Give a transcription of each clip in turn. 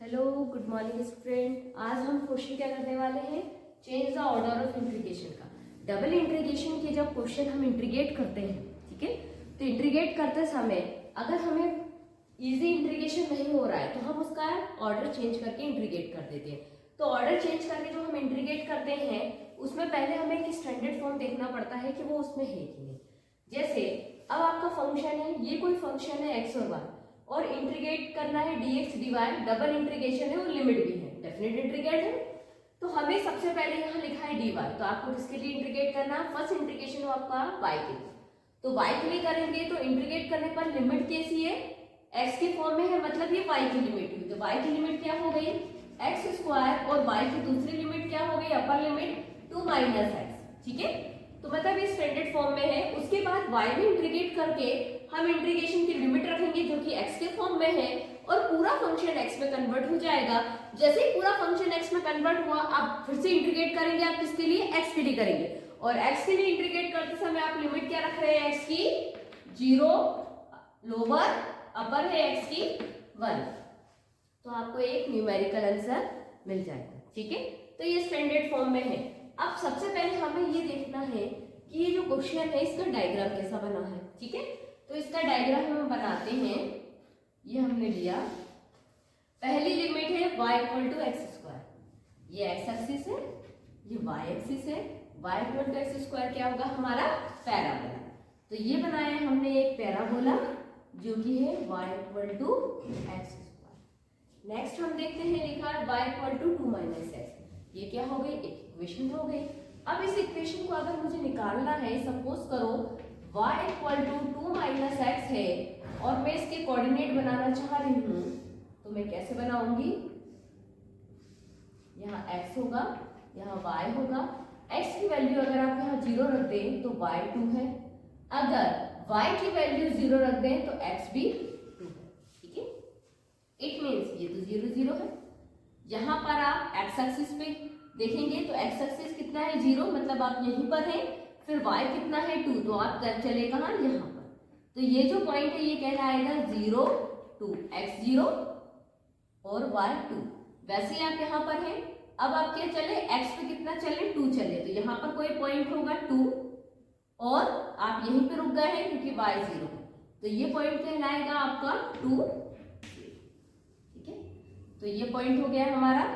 Hello good morning student. आज हम question क्या करने वाले हैं, change the order of integration का। डबल इंटीग्रेशन के जब क्वेश्चन हम इंटीग्रेट करते हैं, ठीक है, तो इंटीग्रेट करते समय अगर हमें इजी इंटीग्रेशन नहीं हो रहा है तो हम उसका ऑर्डर चेंज करके इंटीग्रेट कर देते हैं। तो ऑर्डर चेंज करके जो हम इंटीग्रेट करते हैं उसमें पहले हमें एक स्टैंडर्ड फॉर्म देखना पड़ता है कि वो उसमें है कि नहीं। जैसे अब आपका फंक्शन है, ये कोई फंक्शन है एक्स और वाई और इंटीग्रेट करना है dx dy, डबल इंटीग्रेशन है और लिमिट भी है, डेफिनेट इंटीग्रेट है। तो हमें सबसे पहले यहाँ लिखा है dy, तो आपको किसके लिए इंटीग्रेट करना है, फर्स्ट इंटीग्रेशन आपका y के लिए। तो y के लिए करेंगे तो इंटीग्रेट करने पर लिमिट कैसी है, x के फॉर्म में है, मतलब ये y की लिमिट हुई। तो y की लिमिट क्या हो गई एक्स स्क्वायर और y की दूसरी लिमिट क्या हो गई, अपर लिमिट 2 माइनस एक्स, ठीक है। तो मतलब ये स्टैंडर्ड फॉर्म में है। उसके बाद y में इंटीग्रेट करके हम इंटीग्रेशन की लिमिट रखेंगे जो कि x के फॉर्म में है और पूरा फंक्शन x में कन्वर्ट हो जाएगा। जैसे ही पूरा फंक्शन x में कन्वर्ट हुआ आप फिर से इंटीग्रेट करेंगे, आप किसके लिए, x के लिए करेंगे। और x के लिए इंटीग्रेट करते समय आप लिमिट क्या रख रहे हैं, x की 0 लोअर, अपर है x की 1, तो आपको एक न्यूमेरिकल आंसर मिल जाएगा, ठीक है। तो ये स्टैंडर्ड फॉर्म में है। अब सबसे पहले हमें ये देखना है कि ये जो क्वेश्चन है इसका डायग्राम कैसा बना है, ठीक है। तो इसका डायग्राम हम बनाते हैं। ये हमने लिया, पहली लिमिट है y equal to x square, ये x एक्सिस है, ये y एक्सिस है, y equal to x square क्या होगा हमारा पैराबोला। तो ये बनाया हमने एक पैराबोला जो कि है y equal to x square. Next हम देखते हैं, लिखा है y equal to 2 minus x, ये क्या हो गई, एक इक्वेशन हो गई। अब इस इक्वेशन को अगर मुझे निकालना है, सपोज करो y equal to 2 minus x है और मैं इसके कोऑर्डिनेट बनाना चाह रही हूँ, तो मैं कैसे बनाऊंगी, यहाँ x होगा, यहाँ y होगा। x की वैल्यू अगर आप यहाँ 0 रख दें तो y 2 है, अगर y की वैल्यू 0 रख दें तो x भी 2 है, ठीक है। इट मीन्स ये तो 0 0 है। यहाँ पर आप x एक्सिस पे देखेंगे तो x एक्सिस कितना है 0, मतलब आप यहीं पर हैं, फिर y कितना है 2, तो आप चले कहाँ, यहाँ पर। तो ये जो पॉइंट है ये कहलाएगा 0 2, x 0 और y 2। वैसे ही आप यहाँ पर हैं, अब आप क्या चले, x पे कितना चले 2 चले, तो यहाँ पर कोई पॉइंट होगा 2 और आप यहीं पे रुक गए हैं क्योंकि y 0 है, तो ये पॉइंट कहलाएगा आपका 2, ठीक है। तो ये पॉइंट हो गया हमारा।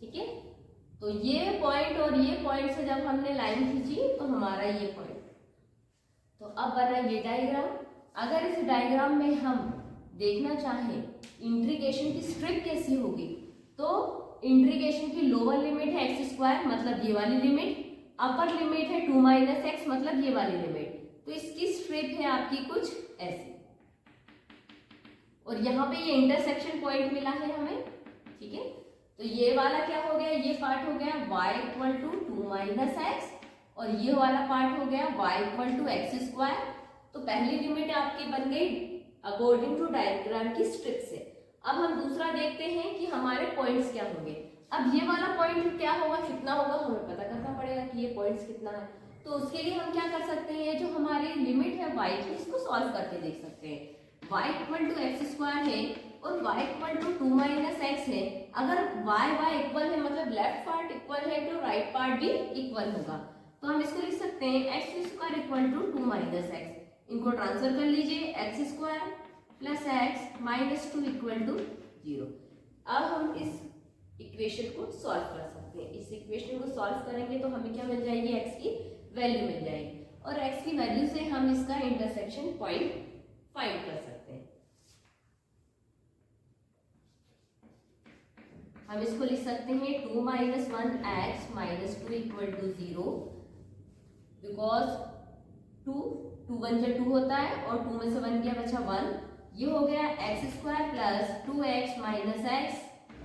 ठीक है, तो ये पॉइंट और ये पॉइंट से जब हमने लाइन खींची तो हमारा ये पॉइंट, तो अब बना ये डायग्राम। अगर इस डायग्राम में हम देखना चाहें इंटीग्रेशन की स्ट्रिप कैसी होगी, तो इंटीग्रेशन की लोअर लिमिट है एक्स स्क्वायर, मतलब ये वाली लिमिट, अपर लिमिट है 2 माइनस एक्स, मतलब ये वाली लिमिट। तो इसकी स्ट्रिप है आपकी कुछ ऐसी, और यहाँ पे ये इंटरसेक्शन पॉइंट मिला है हमें, ठीक है। तो ये वाला क्या हो गया, ये पार्ट हो गया y equal to 2 minus x और ये वाला पार्ट हो गया y equal to x square. तो पहली लिमिट आपकी बन गई अकॉर्डिंग टू डायग्राम की स्ट्रिप से। अब हम दूसरा देखते हैं कि हमारे पॉइंट्स क्या होंगे। अब ये वाला पॉइंट क्या होगा, कितना होगा, हमें पता करना पड़ेगा कि ये पॉइंट्स कितना है। तो उसके लिए हम क्या कर सकते हैं, जो हमारी लिमिट है y की, इसको सॉल्व करके देख सकते हैं। y equal to x square है और y equal to 2 minus x है। अगर y इक्वल है मतलब लेफ्ट पार्ट इक्वल है तो राइट पार्ट भी इक्वल होगा, तो हम इसको लिख सकते हैं x square equal to 2 minus x. इनको ट्रांसफर कर लीजिए, x square plus x minus 2 equal to 0। अब हम इस इक्वेशन को सॉल्व कर सकते हैं। इस इक्वेशन को सॉल्व करेंगे तो हमें क्या मिल जाएगी, एक्स की वैल्यू मिल जाएगी, और एक्स की वैल्यू से हम इसका इंटरसेक्शन पॉइंट फाइंड कर सकते हैं। हम इसको लिख सकते हैं 2 minus 1 x minus 2 equal to 0, because 2 1 जा 2 होता है और 2 में से 1 गया बचा 1। ये हो गया x square plus 2x minus x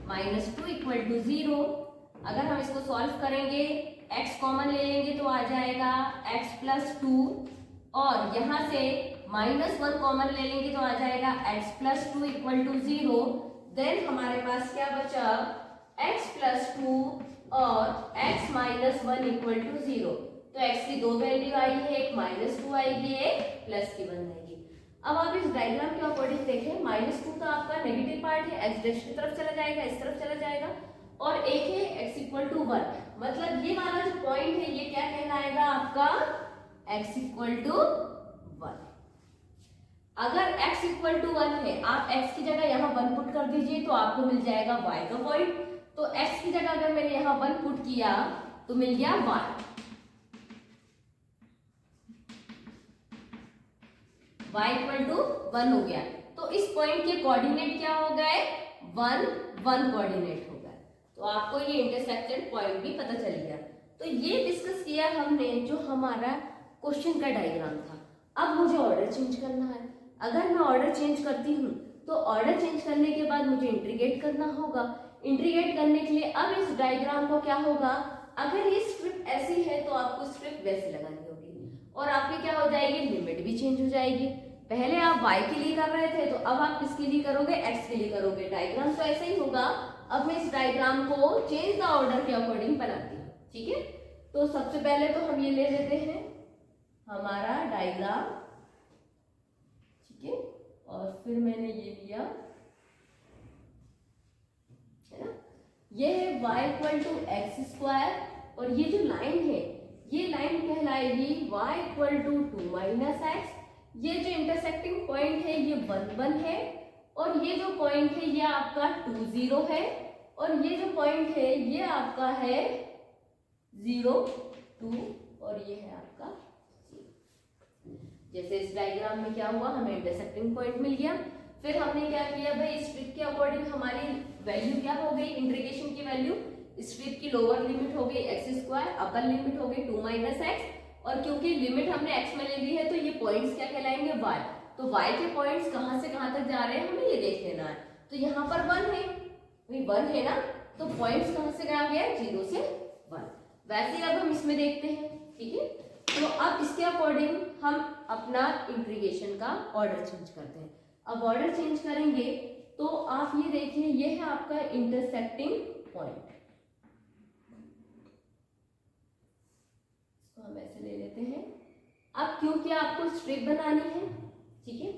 minus 2 equal to 0। अगर हम इसको सॉल्व करेंगे, x कॉमन ले लेंगे तो आ जाएगा x प्लस 2, और यहाँ से माइनस 1 कॉमन ले लेंगे तो आ जाएगा x plus 2 equal to 0। Then हमारे पास क्या बचा, x प्लस 2 और x माइनस 1 इक्वल टू 0। तो x की दो वैल्यू आई है, एक -2 आएगी, एक +1 आएगी। अब आप इस डायग्राम के अकॉर्डिंग देखें, -2 तो आपका नेगेटिव पार्ट है, x डैश की तरफ चला जाएगा, इस तरफ चला जाएगा, और एक है x = 1, मतलब ये वाला जो पॉइंट है ये क्या कहलाएगा आपका x = 1। अगर x = 1 है, आप x की जगह यहाँ 1 पुट कर दीजिए तो आपको मिल जाएगा y का पॉइंट। तो x की जगह अगर मैंने यहाँ 1 पुट किया तो मिल गया y, y = 1 हो गया। तो इस पॉइंट के कोऑर्डिनेट क्या हो गए, 1 1 कोऑर्डिनेट हो गए। तो आपको ये इंटरसेक्टेड पॉइंट भी पता चल गया। तो ये डिस्कस किया हमने जो हमारा क्वेश्चन का डायग्राम था। अब मुझे ऑर्डर चेंज करना है। अगर मैं ऑर्डर चेंज करती हूँ तो ऑर्डर चेंज करने के बाद मुझे इंटीग्रेट करना होगा। इंटीग्रेट करने के लिए अब इस डायग्राम को क्या होगा, अगर ये स्ट्रिप ऐसी है तो आपको स्ट्रिप वैसी लगानी होगी, और आपकी क्या हो जाएगी, लिमिट भी चेंज हो जाएगी। पहले आप y के लिए कर रहे थे तो अब आप किसके लिए करोगे, x के लिए करोगे। डायग्राम तो ऐसा ही होगा। अब मैं इस डायग्राम को चेंज द ऑर्डर के अकॉर्डिंग बनाती हूँ, ठीक है। तो सबसे पहले तो हम ये ले लेते हैं हमारा डायग्राम, ठीक है, और फिर मैंने ये लिया है ना, ये है y = x², और ये जो लाइन है ये लाइन कहलाएगी y = 2 - x। ये जो इंटरसेक्टिंग पॉइंट है ये 1 1 है, और ये जो पॉइंट है ये आपका 2 0 है, और ये जो पॉइंट है ये आपका है 0 2, और ये है आपका 0। जैसे इस डायग्राम में क्या हुआ, हमें इंटरसेक्टिंग पॉइंट मिल गया। फिर हमने क्या किया भाई, स्ट्रिप के अकॉर्डिंग हमारी वैल्यू क्या हो गई, इंटीग्रेशन की वैल्यू, स्ट्रिप की लोअर लिमिट हो गई x², अपर लिमिट हो गई 2 - x, और क्योंकि लिमिट हमने x में ले ली है तो ये पॉइंट्स क्या कहलाएंगे, y। तो y के पॉइंट्स कहां से कहां तक जा रहे हैं हमें ये देख लेना है। तो यहाँ पर 1 है, भाई 1 है ना, तो पॉइंट्स कहां से आ गया, 0 से 1। वैसे ही अब हम इसमें देखते हैं, ठीक है। तो अब इसके अकॉर्डिंग हम अपना इंटीग्रेशन का ऑर्डर चेंज करते हैं। अब ऑर्डर चेंज करेंगे तो आप ये देखिए, ये है आपका इंटरसेक्टिंग पॉइंट, इसको हम ऐसे ले लेते हैं। अब क्योंकि आपको स्ट्रिप बनानी है, ठीक है,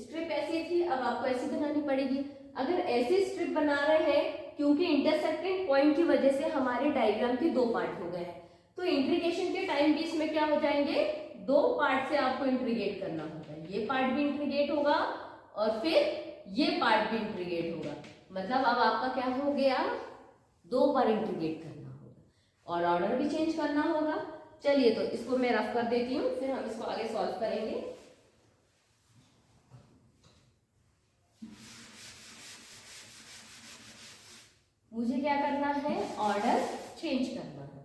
स्ट्रिप ऐसी थी, अब आपको ऐसी बनानी पड़ेगी। अगर ऐसी स्ट्रिप बना रहे हैं, क्योंकि इंटरसेक्टिंग पॉइंट की वजह से हमारे डायग्राम के 2 पार्ट हो गए हैं, तो इंटीग्रेशन के टाइम भी इसमें क्या हो जाएंगे, 2 पार्ट से आपको इंटीग्रेट करना होगा। ये पार्ट भी इंटीग्रेट होगा और फिर ये पार्ट भी इंटीग्रेट होगा, मतलब अब आपका क्या हो गया, 2 बार इंटीग्रेट करना होगा और ऑर्डर भी चेंज करना होगा। चलिए तो इसको मैं रफ कर देती हूँ, फिर हम इसको आगे सॉल्व करेंगे। मुझे क्या करना है, ऑर्डर चेंज करना है।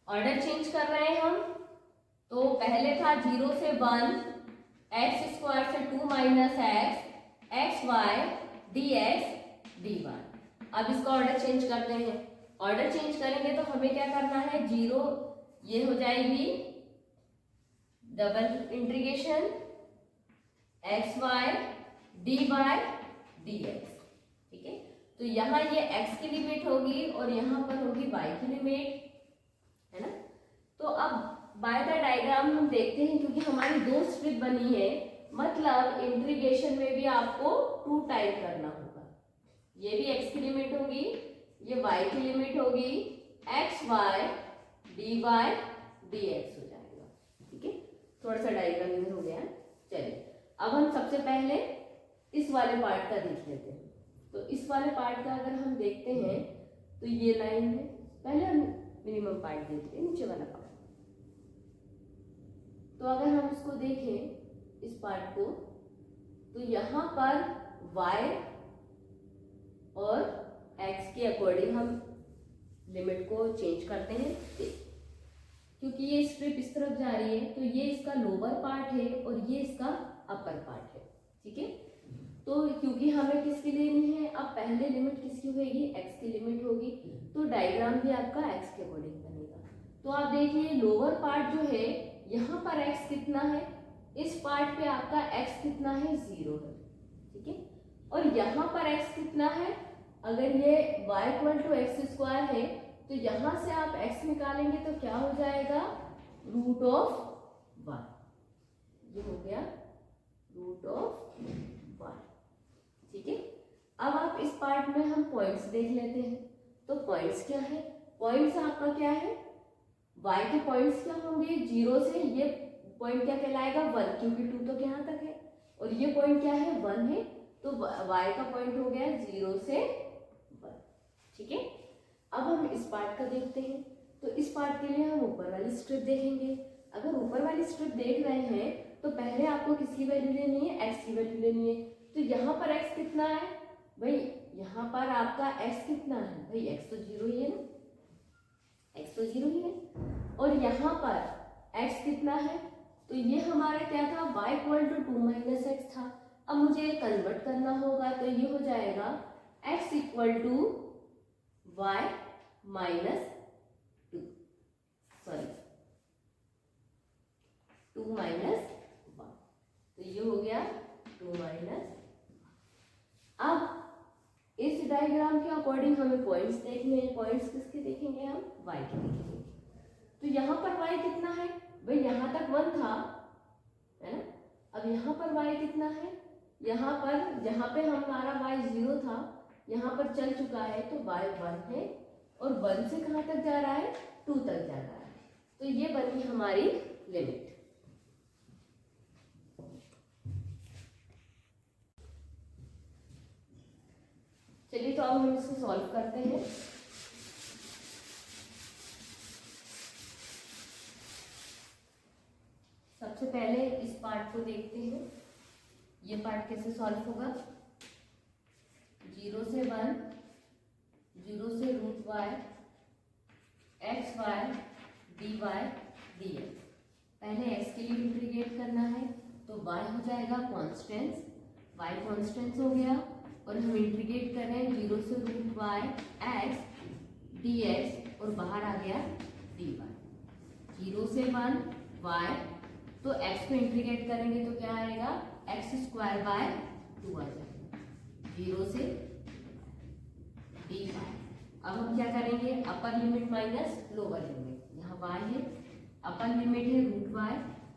ऑर्डर चेंज कर रहे हैं हम, तो पहले था 0 से 1, x² से 2 - x, xy dx dy। अब इसका ऑर्डर चेंज करते हैं। ऑर्डर चेंज करेंगे तो हमें क्या करना है, 0 ये हो जाएगी double integration xy dy dx, ठीक है। तो यहाँ ये x की लिमिट होगी और यहाँ पर होगी y की लिमिट, है ना। तो अब बाय द डायग्राम हम देखते हैं, क्योंकि हमारी 2 स्ट्रिप बनी है, मतलब इंटीग्रेशन में भी आपको 2 टाइप करना होगा। ये भी x की लिमिट होगी, ये y की लिमिट होगी, xy dy dx हो जाएगा, ठीक है। थोड़ा सा डायग्राम इधर हो गया। चलिए अब हम सबसे पहले इस वाले पार्ट का देख लेते हैं। तो इस वाले पार्ट का अगर हम देखते हैं तो ये लाइन है, पहले हम मिनिमम पार्ट देखते हैं, नीचे वाला पार्ट। तो अगर हम इसको देखें इस पार्ट को, तो यहाँ पर y और x के अकॉर्डिंग हम लिमिट को चेंज करते हैं। क्योंकि ये स्ट्रिप इस तरफ जा रही है तो ये इसका लोअर पार्ट है और ये इसका अपर पार्ट है, ठीक है। तो क्योंकि हमें किसकी लेनी है, अब पहले लिमिट किसकी होगी, x की लिमिट होगी, तो डायग्राम भी आपका x के अकॉर्डिंग बनेगा। तो आप देखिए लोअर पार्ट जो है यहाँ पर x कितना है, इस पार्ट पे आपका x कितना है, 0 है, ठीक है। और यहाँ पर x कितना है, अगर ये y equal to x square है तो यहाँ से आप x निकालेंगे तो क्या हो जाएगा, रूट ऑफ y। ये हो गया रूट ऑफ y। ठीक है, अब आप इस पार्ट में हम पॉइंट्स देख लेते हैं। तो पॉइंट्स क्या है, पॉइंट्स आपका क्या है, y के पॉइंट्स क्या होंगे, 0 से ये पॉइंट क्या कहलाएगा 1, क्योंकि 2 तो यहाँ तक है, और ये पॉइंट क्या है 1 है, तो y का पॉइंट हो गया 0 से 1। ठीक है, अब हम इस पार्ट का देखते हैं। तो इस पार्ट के लिए हम ऊपर वाली स्ट्रिप देखेंगे। अगर ऊपर वाली स्ट्रिप देख रहे हैं तो पहले आपको किसकी वैल्यू लेनी है, x की वैल्यू लेनी है। तो यहाँ पर x कितना है भाई, यहाँ पर आपका x कितना है भाई, x तो 0 ही है ना, x तो 0 ही है। और यहाँ पर x कितना है, तो ये हमारा क्या था, y equal to 2 minus x था। अब मुझे कन्वर्ट करना होगा तो ये हो जाएगा x equal to y minus 2 minus 1, तो ये हो गया 2 माइनस। अब इस डायग्राम के अकॉर्डिंग हमें पॉइंट्स देखने हैं। पॉइंट्स किसके देखेंगे हम, y के देखेंगे। तो यहाँ पर y कितना है भाई, यहाँ तक 1 था है ना। अब यहाँ पर y कितना है, यहाँ पर जहाँ पे हमारा y 0 था यहाँ पर चल चुका है तो y 1 है, और 1 से कहाँ तक जा रहा है, 2 तक जा रहा है। तो ये बनी हमारी लिमिट। चलिए तो अब हम इसको सॉल्व करते हैं। सबसे पहले इस पार्ट को देखते हैं, ये पार्ट कैसे सॉल्व होगा। 0 से 1, 0 से root y, x y dy dx। पहले x के लिए इंटीग्रेट करना है तो y हो जाएगा कॉन्स्टेंस, y कॉन्स्टेंस हो गया, और हम इंटीग्रेट कर रहे हैं 0 से रूट y x dx, और बाहर आ गया dy। 0 से 1 y, तो x को इंटीग्रेट करेंगे तो क्या आएगा, एक्स स्क्वायर बाय 2 आ जाएगा। 0 से dy। अब हम क्या करेंगे, upper limit minus lower limit, यहाँ y है, अपर लिमिट है रूट y,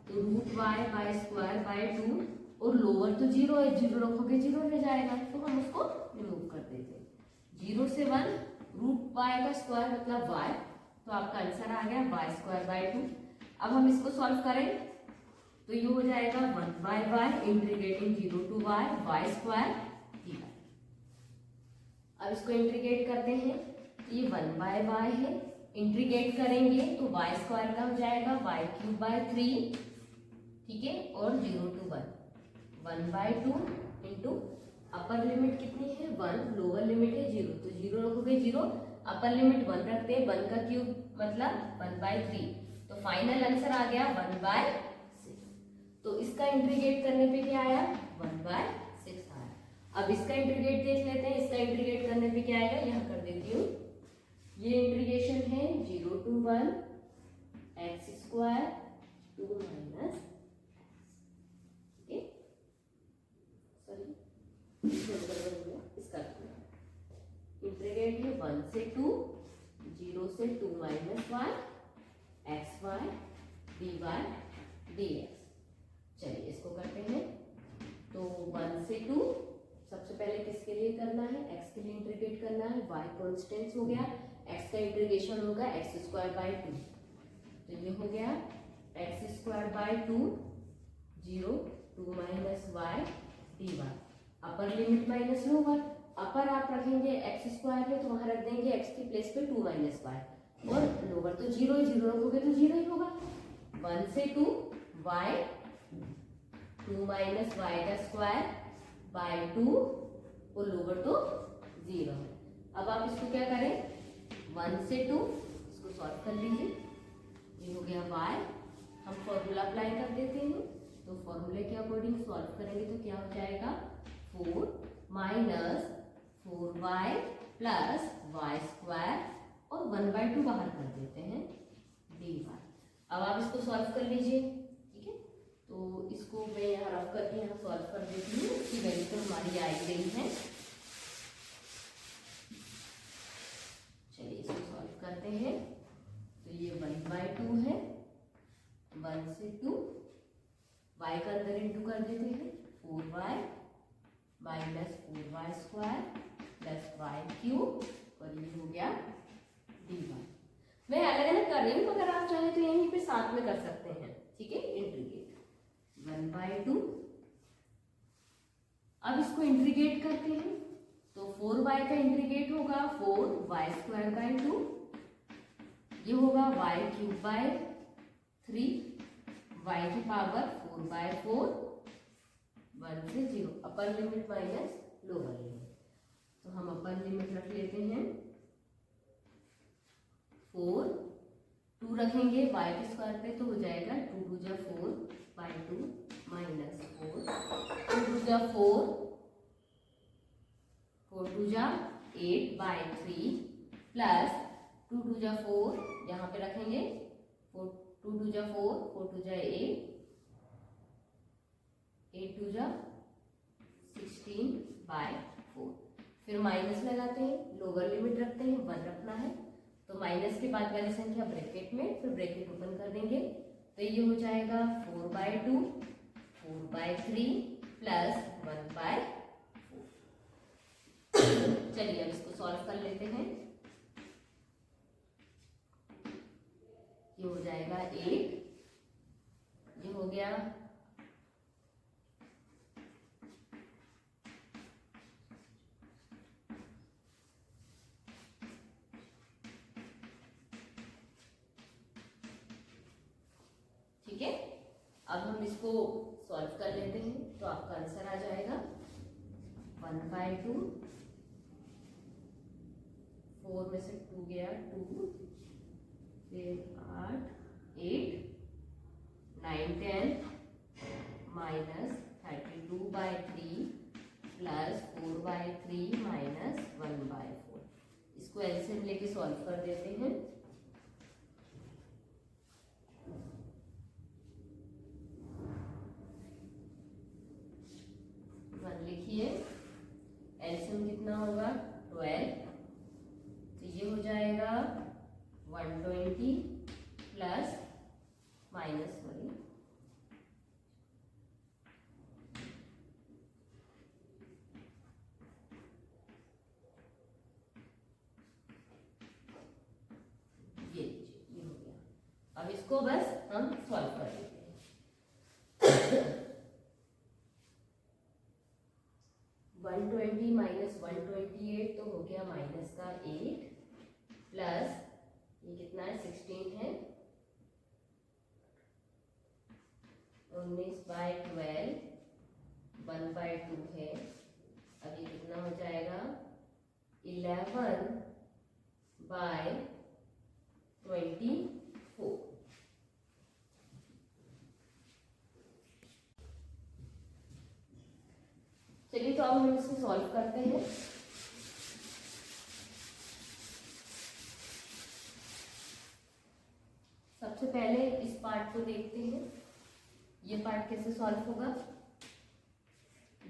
तो root y by square by 2, और लोअर तो 0 है, 0 रखोगे 0 रह जाएगा, तो हम उसको रिमूव कर देते हैं। 0 से 1 रूट y का स्क्वायर मतलब y, तो आपका आंसर आ गया y स्क्वायर बाय 2। अब हम इसको सॉल्व करें तो ये हो जाएगा 1 by y integrating 0 to y square dy। अब इसको इंटीग्रेट करते हैं तो ये 1 बाय y है, इंटीग्रेट करेंगे तो y स्क्वायर का हो जाएगा y क्यूब बाय 3, ठीक है, और 0 to 1 by 2 into upper limit कितनी है 1, लोअर लिमिट है 0, तो 0 रखोगे 0, अपर लिमिट 1 रखते हैं, 1 का क्यूब मतलब 1 बाय 3, तो फाइनल आंसर आ गया 1 बाय 6। तो इसका इंटीग्रेट करने पे क्या आया, 1 बाय 6 आया। अब इसका इंटीग्रेट देख लेते हैं, इसका इंटीग्रेट करने पे क्या आएगा, यहाँ कर देती हूँ। ये इंटीग्रेशन है 0 टू 1 एक्स स्क्वायर 2 माइनस इसका इंटीग्रेट है 1 से 2, 0 से 2 minus y x y dy dx। चलिए इसको करते हैं। तो 1 से 2 सबसे पहले किसके लिए करना है, x के लिए इंटीग्रेट करना है, y कॉन्स्टेंट हो गया, x का इंटीग्रेशन होगा एक्स स्क्वायर बाय 2, तो ये हो गया x square by 2, 0 2 minus y dy। Upper limit minus lower, upper आप रखेंगे एक्स स्क्वायर है तो वहां रख देंगे x की प्लेस पे 2 माइनस y, और लोअर तो 0 रखोगे तो 0 ही होगा। 1 से 2 y 2 माइनस y का स्क्वायर बाय 2, और लोअर तो 0 है। अब आप इसको क्या करें, 1 से 2 इसको सॉल्व कर लीजिए, ये हो गया y। हम फॉर्मूला अप्लाई कर देते हैं, तो फॉर्मूले के अकॉर्डिंग सॉल्व करेंगे तो क्या हो जाएगा, 4 minus 4y plus y square, और 1 बाय 2 बाहर कर देते हैं dy। अब आप इसको सॉल्व कर लीजिए, ठीक है। तो इसको मैं यहाँ रफ करके यहाँ सॉल्व कर देती हूँ। इसकी वैल्यू तो हमारी आ ही गई है। चलिए इसको सॉल्व करते हैं। तो ये 1/2 है, 1 से 2, y का अंदर इंटू कर देते हैं, 4y minus 4y square plus y cube, और ये हो गया dy। मैं अलग अलग कर रही हूँ, अगर आप चाहे तो यहीं पे साथ में कर सकते हैं, ठीक है। इंटीग्रेट 1/2, अब इसको इंटीग्रेट करते हैं। तो 4y का इंटीग्रेट होगा 4y स्क्वायर बाय 2, ये होगा y क्यूब बाय 3, y की पावर 4/4, 1 से 0, अपर लिमिट माइनस लोअर लिमिट। तो हम अपर लिमिट रख लेते हैं 4, 2 रखेंगे y के स्क्वायर पे तो हो जाएगा 2 2 जा 4/2 माइनस 4, 2 2 जा 4, 4 2 जा 8/3 प्लस 2 2 जा 4, यहाँ पे रखेंगे 2 2 जा 4, 4 2 जा 8, 8 2 जा 16/4। फिर माइनस लगाते हैं, लोअर लिमिट रखते हैं, 1 रखना है। तो माइनस के बाद वाली संख्या ब्रैकेट में, फिर ब्रैकेट ओपन कर देंगे। तो ये हो जाएगा 4/2, 4/3 प्लस 1/4। चलिए अब इसको सॉल्व कर लेते हैं। ये हो जाएगा 8, ये हो गया ठीक है। अब हम इसको सॉल्व कर लेते हैं, तो आपका आंसर आ जाएगा 1/2, 4 में से 2 गया 2, फिर 8, 9 10 माइनस 32/3 प्लस 4/3 माइनस 1/4। इसको एलसीएम लेके सॉल्व कर देते हैं। लिखिए एलसीएम कितना होगा 12, तो ये हो जाएगा 120 प्लस माइनस 1, ये हो गया। अब इसको बस हम सॉल्व कर देते हैं। 120 माइनस 128 तो हो गया माइनस का 8 प्लस ये कितना है 16 है, 19/12, 1/2 है। अब ये कितना हो जाएगा 11/24। चलिए तो अब हम इसको सॉल्व करते हैं। सबसे पहले इस पार्ट को देखते हैं, ये पार्ट कैसे सॉल्व होगा।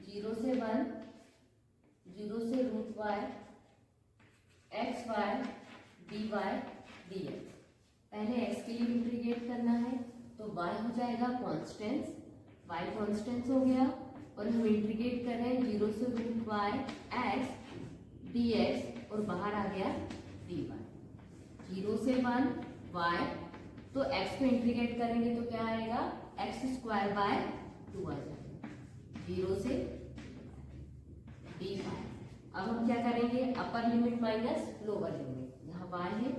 0 से 1, 0 से √y, xy, dy, dx। पहले x के लिए इंटीग्रेट करना है, तो y हो जाएगा कॉन्स्टेंट, y कॉन्स्टेंट हो गया, और हम इंटीग्रेट कर रहे हैं 0 से √y x dx, और बाहर आ गया dy। 0 से 1 y, तो x को इंटीग्रेट करेंगे तो क्या आएगा x² बाय 2 आ जाएगा, 0 से dy। अब हम क्या करेंगे, upper limit minus lower limit, यहाँ y है,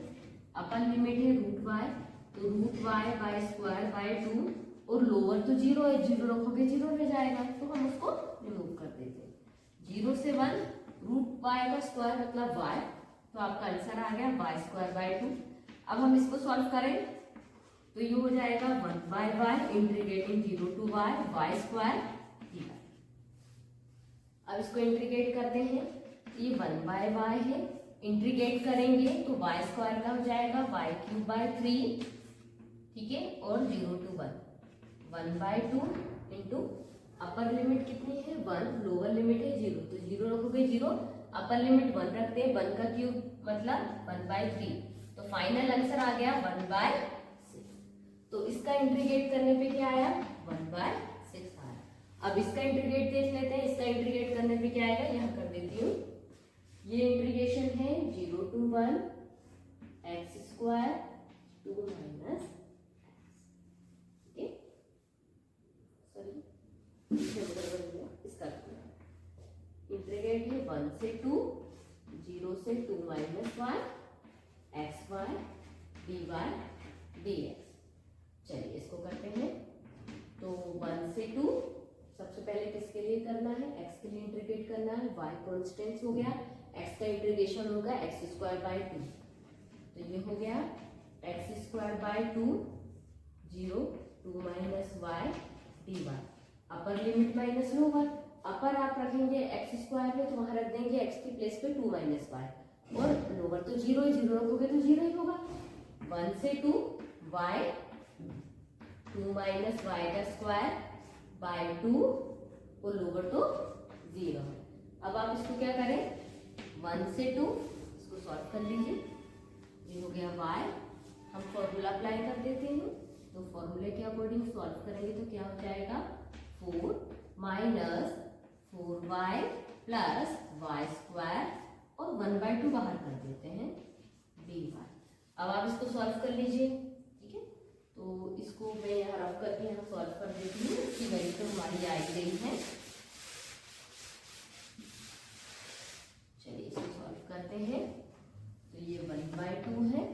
अपर लिमिट है √y, तो √y² बाय 2, और लोअर तो 0 है, 0 रखोगे 0 रह जाएगा, तो हम उसको रिमूव कर देते हैं। 0 से 1 √y का स्क्वायर मतलब y, तो आपका आंसर आ गया y² बाय 2। अब हम इसको सॉल्व करें तो ये हो जाएगा 1/y integrating 0 to y, y² dy। अब इसको इंटीग्रेट करते हैं, ये 1/y है, इंटीग्रेट करेंगे तो y² का हो जाएगा y³ बाय 3, ठीक है, और 0 to 1, 1/2 इंटू अपर लिमिट कितनी है 1, लोअर लिमिट है 0, तो 0 रखोगे 0, अपर लिमिट 1 रखते हैं, 1 का क्यूब मतलब 1/3, तो फाइनल आंसर आ गया 1/6। तो इसका इंटीग्रेट करने पे क्या आया 1/6 आया। अब इसका इंटीग्रेट देख लेते हैं, इसका इंटीग्रेट करने पे क्या आएगा, यहाँ कर देती हूँ। ये इंटीग्रेशन है 0 to 1 x² 2 माइनस इसका इंटीग्रेट है 1 से 2, 0 से 2 माइनस 1 xy dy dx। चलिए इसको करते हैं। तो 1 से 2 सबसे पहले किसके लिए करना है, x के लिए इंटीग्रेट करना है, y कॉन्स्टेंट हो गया, x का इंटीग्रेशन होगा x²/2, तो ये हो गया x²/2 0 2 minus y dy। Upper limit minus lower, upper आप रखेंगे x² है तो वहां रख देंगे x की प्लेस पे 2 माइनस y, और लोअर तो 0 ही, 0 रखोगे तो 0 ही होगा। 1 से 2 y 2 माइनस y का स्क्वायर बाय 2, और लोअर तो 0 है। अब आप इसको क्या करें, 1 से 2 इसको सॉल्व कर लीजिए, ये हो गया y, हम फॉर्मूला अप्लाई कर देते हैं, तो फॉर्मूले के अकॉर्डिंग सॉल्व करेंगे तो क्या हो जाएगा 4 माइनस 4y प्लस y² और 1/2 बाहर कर देते हैं dy। अब आप इसको सॉल्व कर लीजिए, ठीक है। तो इसको मैं यहाँ रफ करके यहाँ सॉल्व कर देती हूँ, इसकी वैल्यू तो हमारी आ गई है। चलिए इसको सॉल्व करते हैं। तो ये 1/2 है,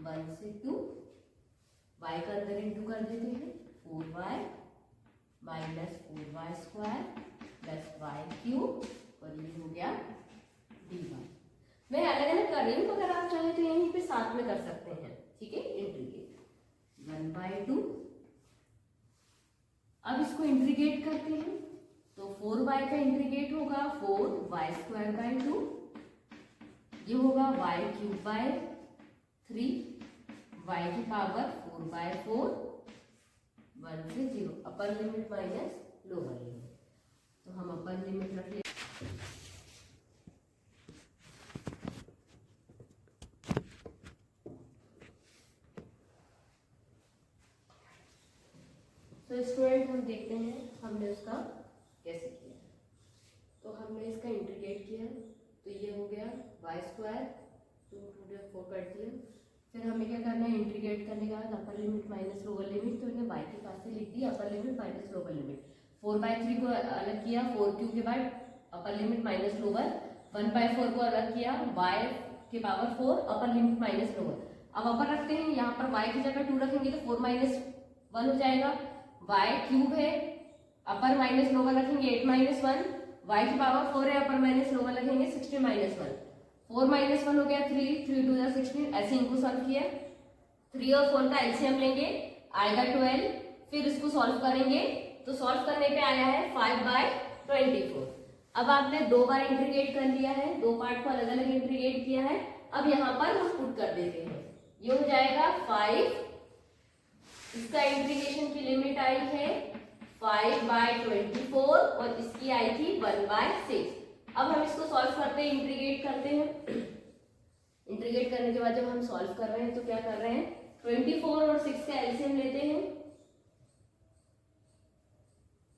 1 से 2 y का अंदर इंटू कर देते हैं, 4y minus 4y² plus y³ और ये हो गया dy। मैं अलग अलग कर रही हूँ, अगर आप चाहें तो यहीं पे साथ में कर सकते हैं, ठीक है। इंटीग्रेट 1/2, अब इसको इंटीग्रेट करते हैं, तो 4y का इंटीग्रेट होगा 4y²/2, ये होगा y³ 3 y की पावर 4/4, 1 से 0, अपर लिमिट माइनस लोअर लिमिट, तो हम अपर लिमिट रख लेते। तो स्टूडेंट हम देखते हैं हमने उसका कैसे किया। तो हमने इसका इंटीग्रेट किया, तो ये हो गया y² 2 4 कर दिया। फिर हमें क्या करना है, इंटीग्रेट करने के बाद अपर लिमिट माइनस लोअर लिमिट, तो इन्हें y के पास से लिख दिया अपर लिमिट माइनस लोअर लिमिट। 4/3 को अलग किया, 4³ के बाद अपर लिमिट माइनस लोअर, 1/4 को अलग किया, y के पावर 4 अपर लिमिट माइनस लोअर। अब अपर रखते हैं, यहाँ पर y की जगह 2 रखेंगे तो 4 - 1 हो जाएगा, y³ है, अपर माइनस लोअर रखेंगे 8 - 1, y की पावर 4 है, अपर माइनस लोअर रखेंगे 16 - 1, 4 - 1 हो गया 3, 3 × 2 = 16, ऐसे इनको सॉल्व किया। 3 और 4 का एलसीएम लेंगे, आएगा 12, फिर इसको सॉल्व करेंगे, तो सॉल्व करने पे आया है 5/24। अब आपने 2 बार इंटीग्रेट कर लिया है, 2 पार्ट को अलग अलग इंटीग्रेट किया है। अब यहाँ पर हम पुट कर देते हैं, ये हो जाएगा 5, इसका इंटीग्रेशन की लिमिट आई है 5/24 और इसकी आई थी 1/6। अब हम इसको सॉल्व करते हैं, इंटीग्रेट करते हैं। इंटीग्रेट करने के बाद जब हम सॉल्व कर रहे हैं तो क्या कर रहे हैं, 24 और 6 का एलसीएम लेते हैं,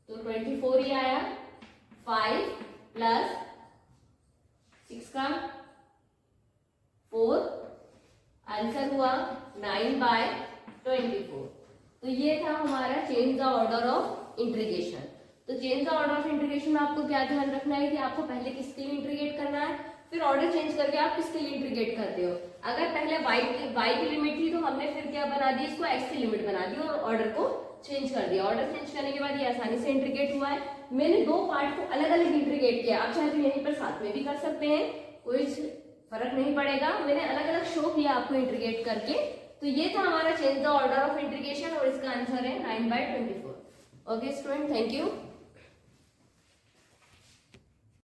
तो 24 ही आया, 5 प्लस 6 का 4, आंसर हुआ 9/24। तो ये था हमारा change the order of integration. तो change the order of integration में आपको क्या ध्यान रखना है कि आपको पहले किसके लिए इंटीग्रेट करना है, फिर ऑर्डर चेंज करके आप किसके लिए इंटीग्रेट करते हो। अगर पहले y की लिमिट थी तो हमने फिर क्या बना दी, इसको x की लिमिट बना दी और ऑर्डर को चेंज कर दिया। ऑर्डर चेंज करने के बाद ये आसानी से इंटीग्रेट हुआ है। मैंने 2 पार्ट को अलग अलग इंटीग्रेट किया, आप चाहे तो यहीं पर साथ में भी कर सकते हैं, कोई फर्क नहीं पड़ेगा। मैंने अलग अलग शो किया आपको इंटीग्रेट करके। तो ये था हमारा change the order of integration और इसका आंसर है 9/24। Okay student, thank you.